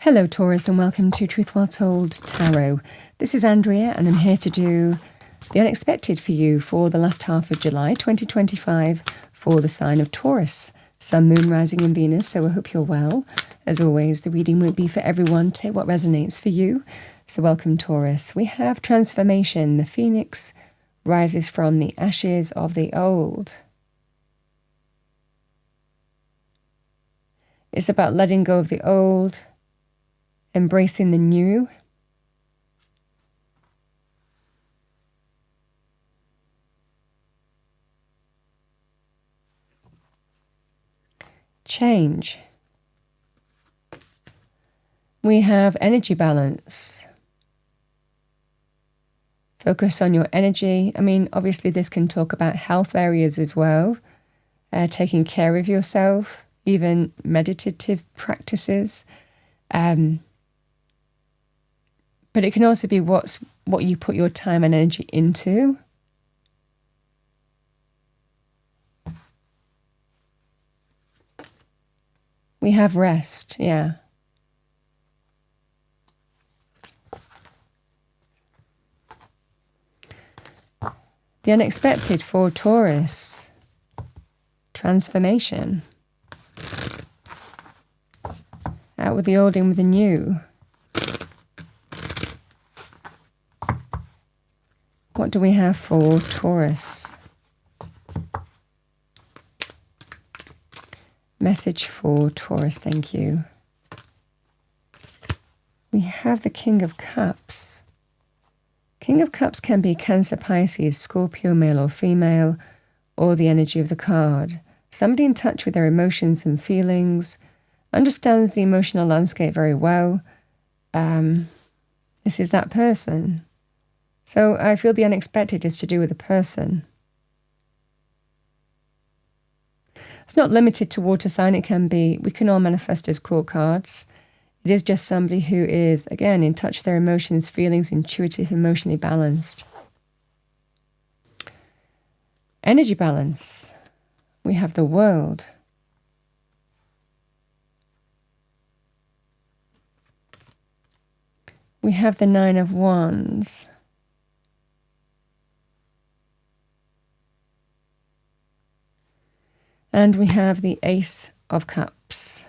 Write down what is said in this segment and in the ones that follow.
Hello Taurus and welcome to Truth Well Told Tarot. This is Andrea and I'm here to do the unexpected for you for the last half of July 2025 for the sign of Taurus. Sun, Moon, Rising and Venus, so I hope you're well. As always, the reading won't be for everyone. Take what resonates for you. So welcome Taurus. We have transformation. The phoenix rises from the ashes of the old. It's about letting go of the old, embracing the new. Change. We have energy balance. Focus on your energy. I mean, obviously this can talk about health areas as well. Taking care of yourself, even meditative practices. But it can also be what you put your time and energy into. We have rest, yeah. The unexpected for Taurus. Transformation. Out with the old, in with the new. What do we have for Taurus? Message for Taurus, thank you. We have the King of Cups. King of Cups can be Cancer, Pisces, Scorpio, male or female, or the energy of the card. Somebody in touch with their emotions and feelings, understands the emotional landscape very well. This is that person. So I feel the unexpected is to do with a person. It's not limited to water sign. It can be, we can all manifest as court cards. It is just somebody who is, again, in touch with their emotions, feelings, intuitive, emotionally balanced. Energy balance. We have the World. We have the Nine of Wands. And we have the Ace of Cups.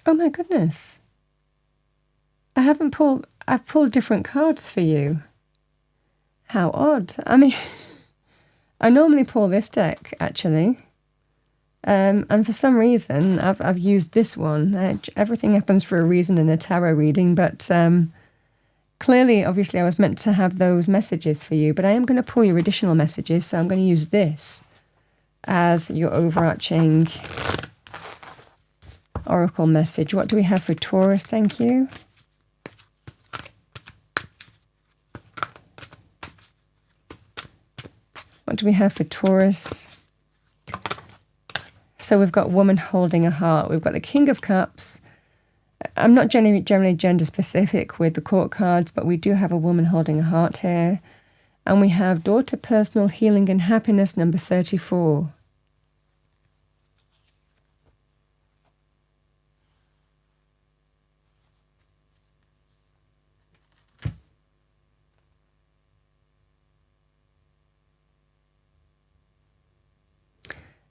Oh my goodness. I've pulled different cards for you. How odd. I mean, I normally pull this deck, actually. And for some reason, I've used this one. Everything happens for a reason in a tarot reading, but clearly, obviously, I was meant to have those messages for you, but I am going to pull your additional messages, so I'm going to use this as your overarching oracle message. What do we have for Taurus? Thank you. What do we have for Taurus? So we've got woman holding a heart. We've got the King of Cups. I'm not generally gender specific with the court cards, but we do have a woman holding a heart here. And we have door to personal healing and happiness, number 34.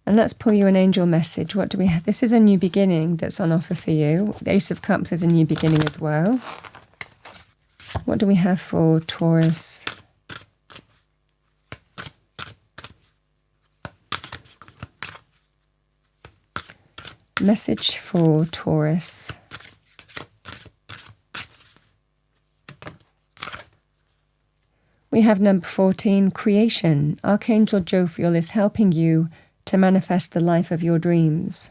And let's pull you an angel message. What do we have? This is a new beginning that's on offer for you. The Ace of Cups is a new beginning as well. What do we have for Taurus? Message for Taurus. We have number 14, creation. Archangel Jophiel is helping you to manifest the life of your dreams.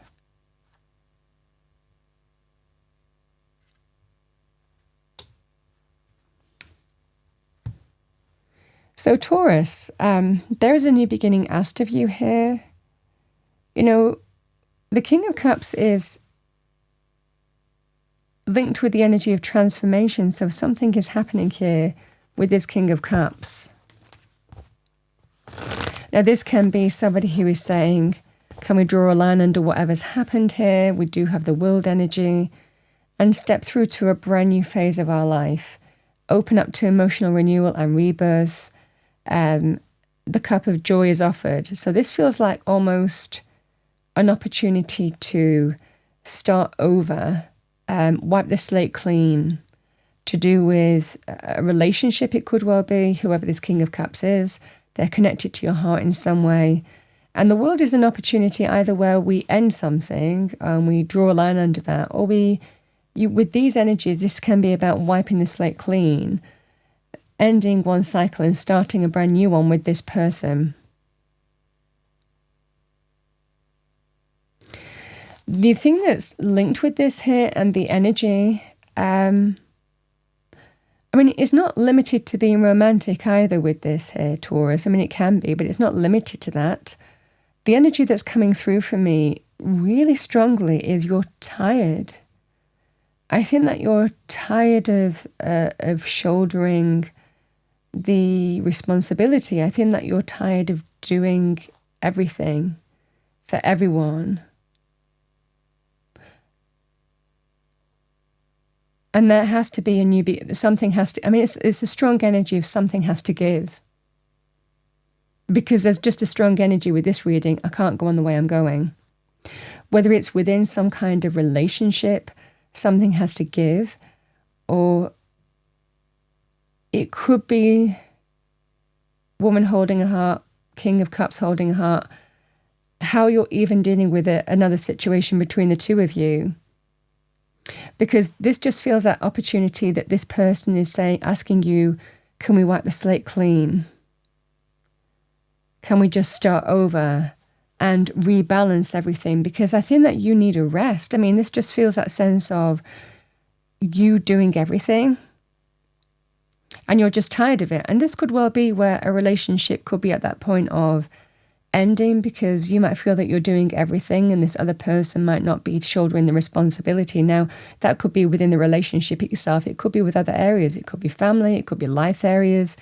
So Taurus, there is a new beginning asked of you here. You know, the King of Cups is linked with the energy of transformation, so something is happening here with this King of Cups. Now, this can be somebody who is saying, can we draw a line under whatever's happened here? We do have the world energy, and step through to a brand new phase of our life. Open up to emotional renewal and rebirth. The cup of joy is offered. So this feels like almost an opportunity to start over, wipe the slate clean, to do with a relationship. It could well be whoever this King of Cups is. They're connected to your heart in some way. And the world is an opportunity either where we end something and we draw a line under that, or with these energies, this can be about wiping the slate clean, ending one cycle and starting a brand new one with this person. The thing that's linked with this here and the energy, it's not limited to being romantic either with this here, Taurus. It can be, but it's not limited to that. The energy that's coming through for me really strongly is you're tired. I think that you're tired of shouldering the responsibility. I think that you're tired of doing everything for everyone. And there has to be something has to, it's a strong energy of something has to give. Because there's just a strong energy with this reading, I can't go on the way I'm going. Whether it's within some kind of relationship, something has to give, or it could be woman holding a heart, King of Cups holding a heart, how you're even dealing with another situation between the two of you. Because this just feels that opportunity that this person is asking you, can we wipe the slate clean? Can we just start over and rebalance everything? Because I think that you need a rest. This just feels that sense of you doing everything and you're just tired of it. And this could well be where a relationship could be at that point of ending, because you might feel that you're doing everything and this other person might not be shouldering the responsibility. Now, that could be within the relationship itself. It could be with other areas. It could be family. It could be life areas.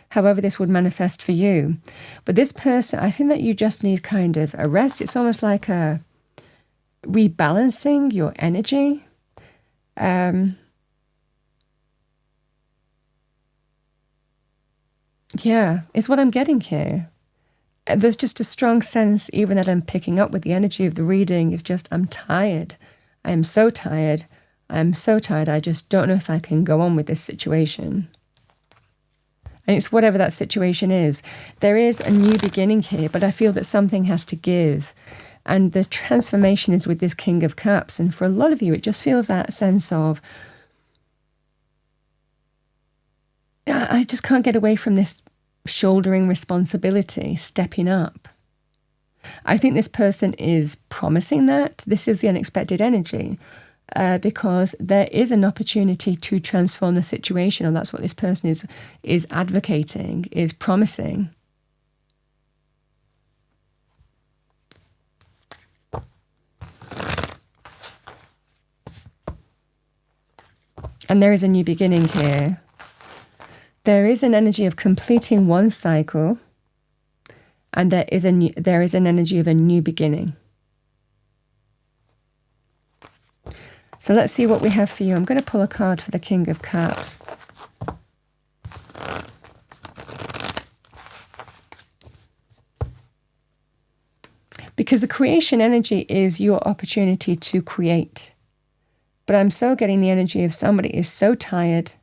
However this would manifest for you. But this person, I think that you just need kind of a rest. It's almost like a rebalancing your energy. Is what I'm getting here. There's just a strong sense, even that I'm picking up with the energy of the reading, is just, I'm tired. I am so tired. I'm so tired. I just don't know if I can go on with this situation. And it's whatever that situation is. There is a new beginning here, but I feel that something has to give. And the transformation is with this King of Cups. And for a lot of you, it just feels that sense of, I just can't get away from this shouldering responsibility, stepping up. I think this person is promising that. This is the unexpected energy. Because there is an opportunity to transform the situation, and that's what this person is advocating, is promising. And there is a new beginning here. There is an energy of completing one cycle, and there is an energy of a new beginning. So let's see what we have for you. I'm going to pull a card for the King of Cups. Because the creation energy is your opportunity to create. But I'm so getting the energy of somebody is so tired,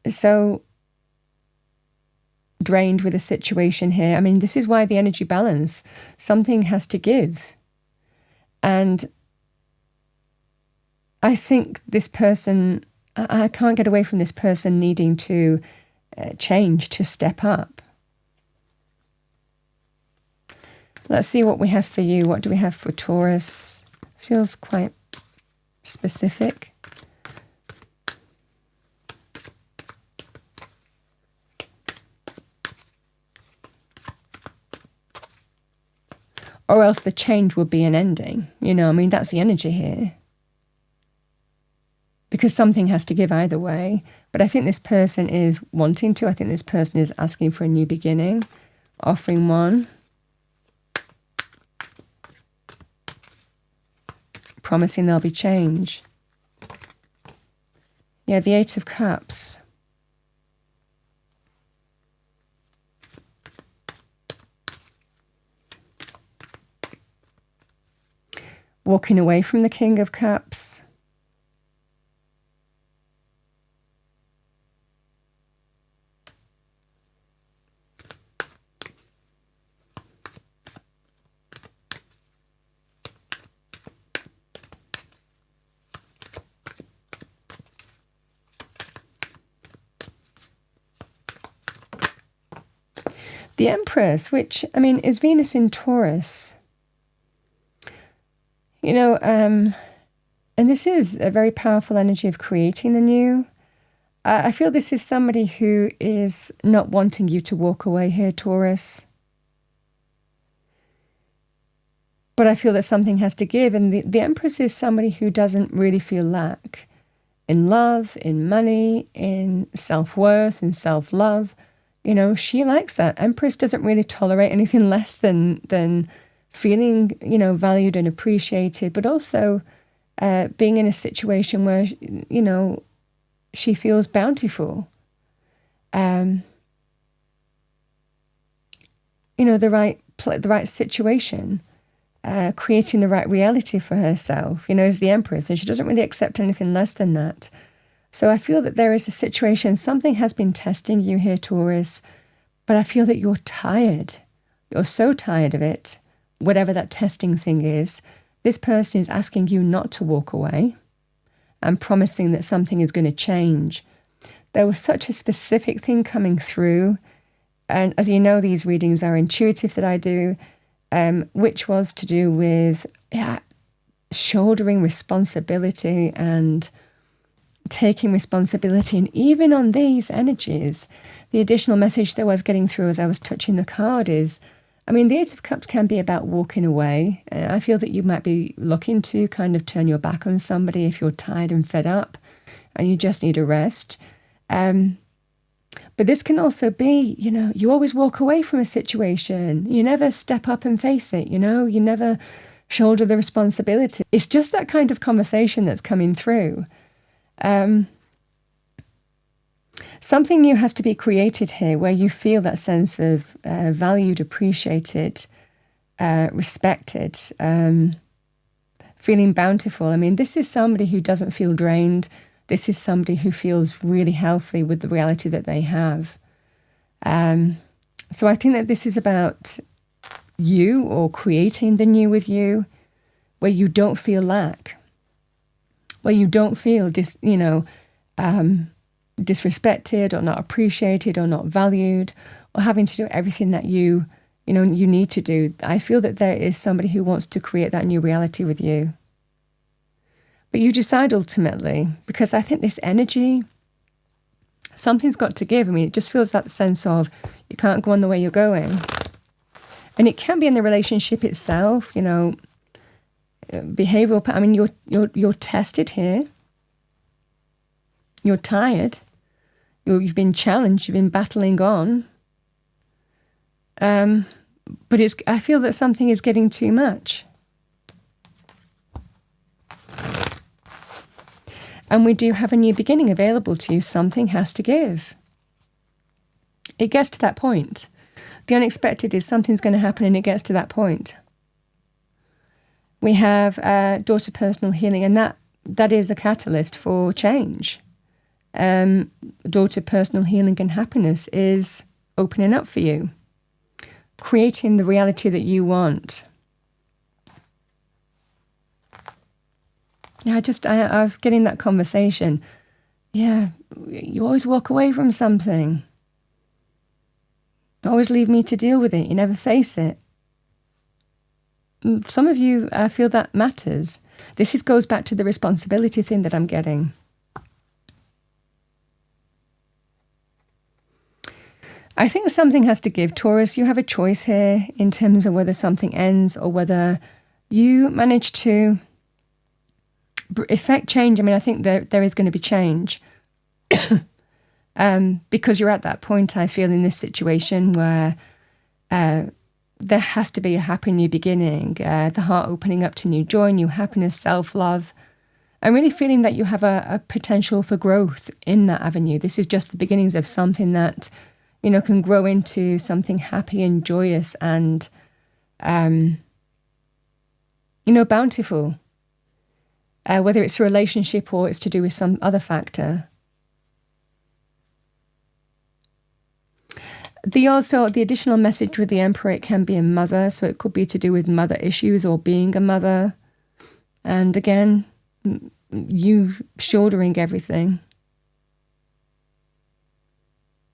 so drained with a situation here. This is why the energy balance, something has to give. And I think this person, I can't get away from this person needing to change, to step up. Let's see what we have for you. What do we have for Taurus? Feels quite specific. Or else the change would be an ending. That's the energy here. Because something has to give either way. But I think this person is wanting to. I think this person is asking for a new beginning. Offering 1. Promising there'll be change. Yeah, the 8 of Cups. Walking away from the King of Cups. The Empress, which, I mean, is Venus in Taurus. You know, and this is a very powerful energy of creating the new. I feel this is somebody who is not wanting you to walk away here, Taurus. But I feel that something has to give. And the Empress is somebody who doesn't really feel lack in love, in money, in self-worth, in self-love. You know, she likes that. Empress doesn't really tolerate anything less than feeling, you know, valued and appreciated, but also being in a situation where, you know, she feels bountiful. You know, the right situation, creating the right reality for herself, you know, as the Empress, and she doesn't really accept anything less than that. So I feel that there is a situation, something has been testing you here, Taurus, but I feel that you're tired. You're so tired of it, whatever that testing thing is. This person is asking you not to walk away and promising that something is going to change. There was such a specific thing coming through, and as you know, these readings are intuitive that I do, which was to do with shouldering responsibility and taking responsibility. And even on these energies, the additional message that I was getting through as I was touching the card is, I mean, the 8 of Cups can be about walking away. I feel that you might be looking to kind of turn your back on somebody if you're tired and fed up and you just need a rest. But this can also be, you know, you always walk away from a situation. You never step up and face it, you know, you never shoulder the responsibility. It's just that kind of conversation that's coming through. Something new has to be created here where you feel that sense of valued, appreciated, respected, feeling bountiful. I mean, this is somebody who doesn't feel drained. This is somebody who feels really healthy with the reality that they have. So I think that this is about you, or creating the new with you, where you don't feel lack, where you don't feel disrespected or not appreciated or not valued or having to do everything that you need to do. I feel that there is somebody who wants to create that new reality with you. But you decide ultimately, because I think this energy, something's got to give. I mean, it just feels that sense of you can't go on the way you're going. And it can be in the relationship itself, you know, behavioral. I mean, you're tested here. You're tired. You've been challenged. You've been battling on. But I feel that something is getting too much. And we do have a new beginning available to you. Something has to give. It gets to that point. The unexpected is something's going to happen and it gets to that point. We have daughter personal healing, and that is a catalyst for change. Daughter personal healing and happiness is opening up for you, creating the reality that you want. Yeah, I was getting that conversation. Yeah, you always walk away from something. Always leave me to deal with it. You never face it. Some of you feel that matters. This goes back to the responsibility thing that I'm getting. I think something has to give, Taurus. You have a choice here in terms of whether something ends or whether you manage to effect change. I mean, I think there is going to be change because you're at that point, I feel, in this situation where there has to be a happy new beginning, the heart opening up to new joy, new happiness, self-love. I'm really feeling that you have a potential for growth in that avenue. This is just the beginnings of something that, can grow into something happy and joyous and, bountiful. Whether it's a relationship or it's to do with some other factor. The additional message with the Emperor, it can be a mother, so it could be to do with mother issues or being a mother. And again, you shouldering everything.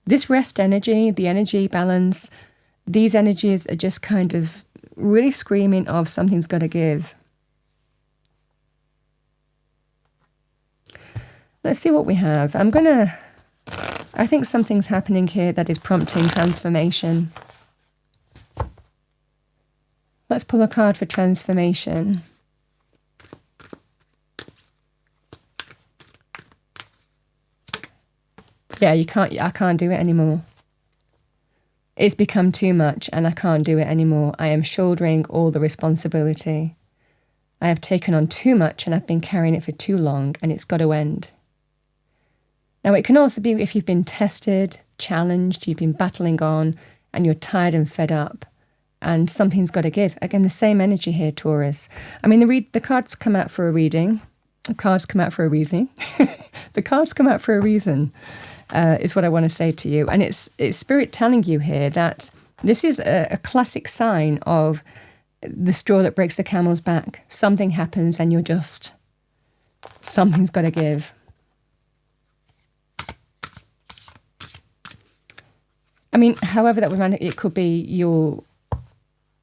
This rest energy, the energy balance, these energies are just kind of really screaming of something's got to give. Let's see what we have. I think something's happening here that is prompting transformation. Let's pull a card for transformation. Yeah, I can't do it anymore. It's become too much and I can't do it anymore. I am shouldering all the responsibility. I have taken on too much and I've been carrying it for too long and it's got to end. Now, it can also be if you've been tested, challenged, you've been battling on, and you're tired and fed up, and something's got to give. Again, the same energy here, Taurus. I mean, the cards come out for a reading. The cards come out for a reason. The cards come out for a reason, is what I want to say to you. And it's Spirit telling you here that this is a classic sign of the straw that breaks the camel's back. Something happens and something's got to give. I mean, however that would manage, it could be you're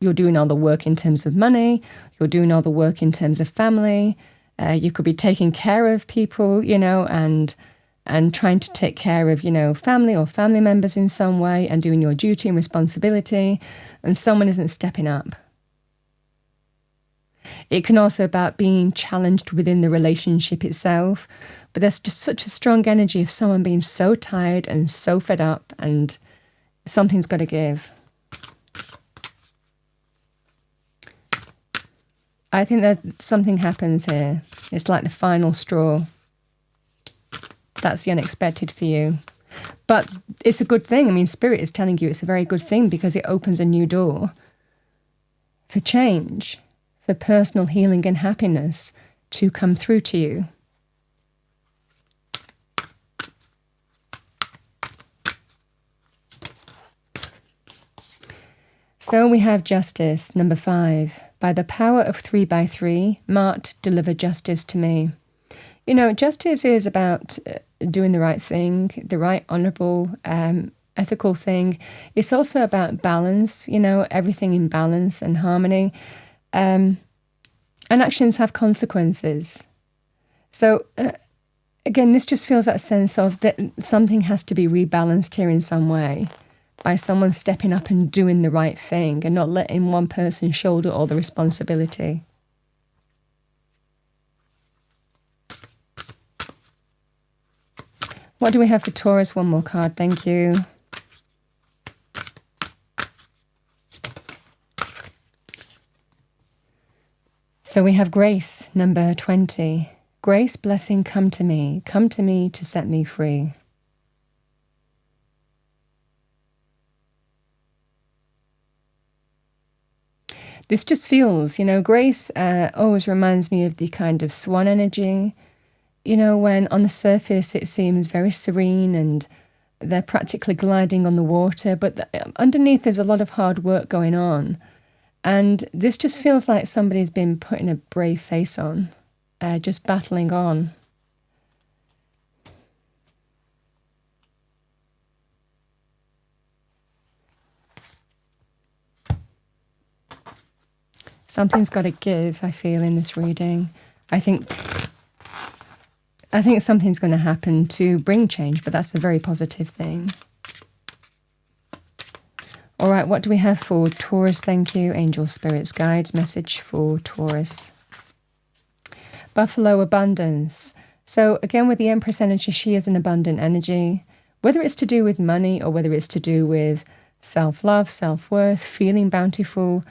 doing all the work in terms of money, you're doing all the work in terms of family, you could be taking care of people, and trying to take care of, family or family members in some way and doing your duty and responsibility, and someone isn't stepping up. It can also be about being challenged within the relationship itself, but there's just such a strong energy of someone being so tired and so fed up and something's got to give. I think that something happens here. It's like the final straw. That's the unexpected for you. But it's a good thing. I mean, Spirit is telling you it's a very good thing because it opens a new door for change, for personal healing and happiness to come through to you. So we have justice, number 5. By the power of 3 by 3, marked, deliver justice to me. Justice is about doing the right thing, the right, honourable, ethical thing. It's also about balance, everything in balance and harmony. And actions have consequences. So, again, this just feels that sense of that something has to be rebalanced here in some way, by someone stepping up and doing the right thing and not letting one person shoulder all the responsibility. What do we have for Taurus? One more card, thank you. So we have grace, number 20. Grace, blessing, come to me to set me free. This just feels, grace always reminds me of the kind of swan energy, when on the surface it seems very serene and they're practically gliding on the water, but underneath there's a lot of hard work going on. And this just feels like somebody's been putting a brave face on, just battling on. Something's got to give, I feel, in this reading. I think something's going to happen to bring change, but that's a very positive thing. All right, what do we have for Taurus? Thank you. Angel, spirits, guides, message for Taurus. Buffalo, abundance. So again, with the Empress energy, she is an abundant energy. Whether it's to do with money or whether it's to do with self-love, self-worth, feeling bountiful,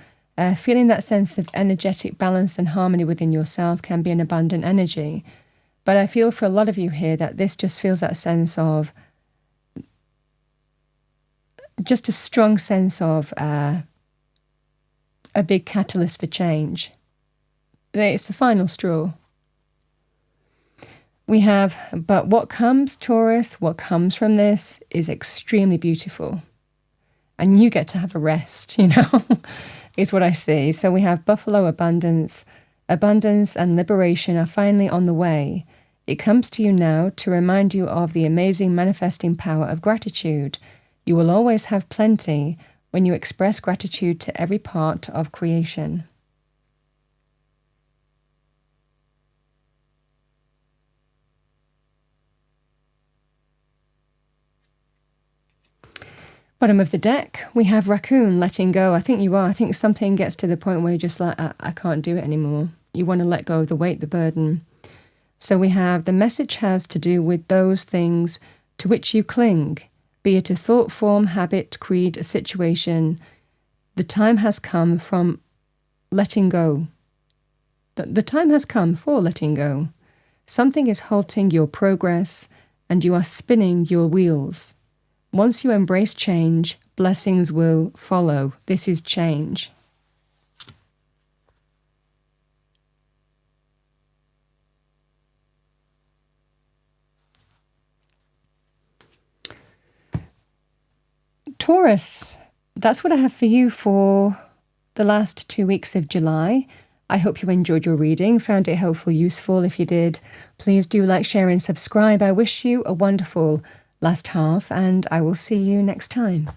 feeling that sense of energetic balance and harmony within yourself can be an abundant energy. But I feel for a lot of you here that this just feels that sense of, just a strong sense of a big catalyst for change. It's the final straw. We have, but what comes, Taurus, what comes from this is extremely beautiful. And you get to have a rest, is what I see. So we have Buffalo abundance. Abundance and liberation are finally on the way. It comes to you now to remind you of the amazing manifesting power of gratitude. You will always have plenty when you express gratitude to every part of creation. Bottom of the deck, we have Raccoon, letting go. I think you are. I think something gets to the point where you're just like, I can't do it anymore. You want to let go of the weight, the burden. So we have, the message has to do with those things to which you cling, be it a thought form, habit, creed, a situation. The time has come from letting go. The time has come for letting go. Something is halting your progress and you are spinning your wheels. Once you embrace change, blessings will follow. This is change. Taurus, that's what I have for you for the last 2 weeks of July. I hope you enjoyed your reading, found it helpful, useful. If you did, please do like, share and subscribe. I wish you a wonderful last half, and I will see you next time.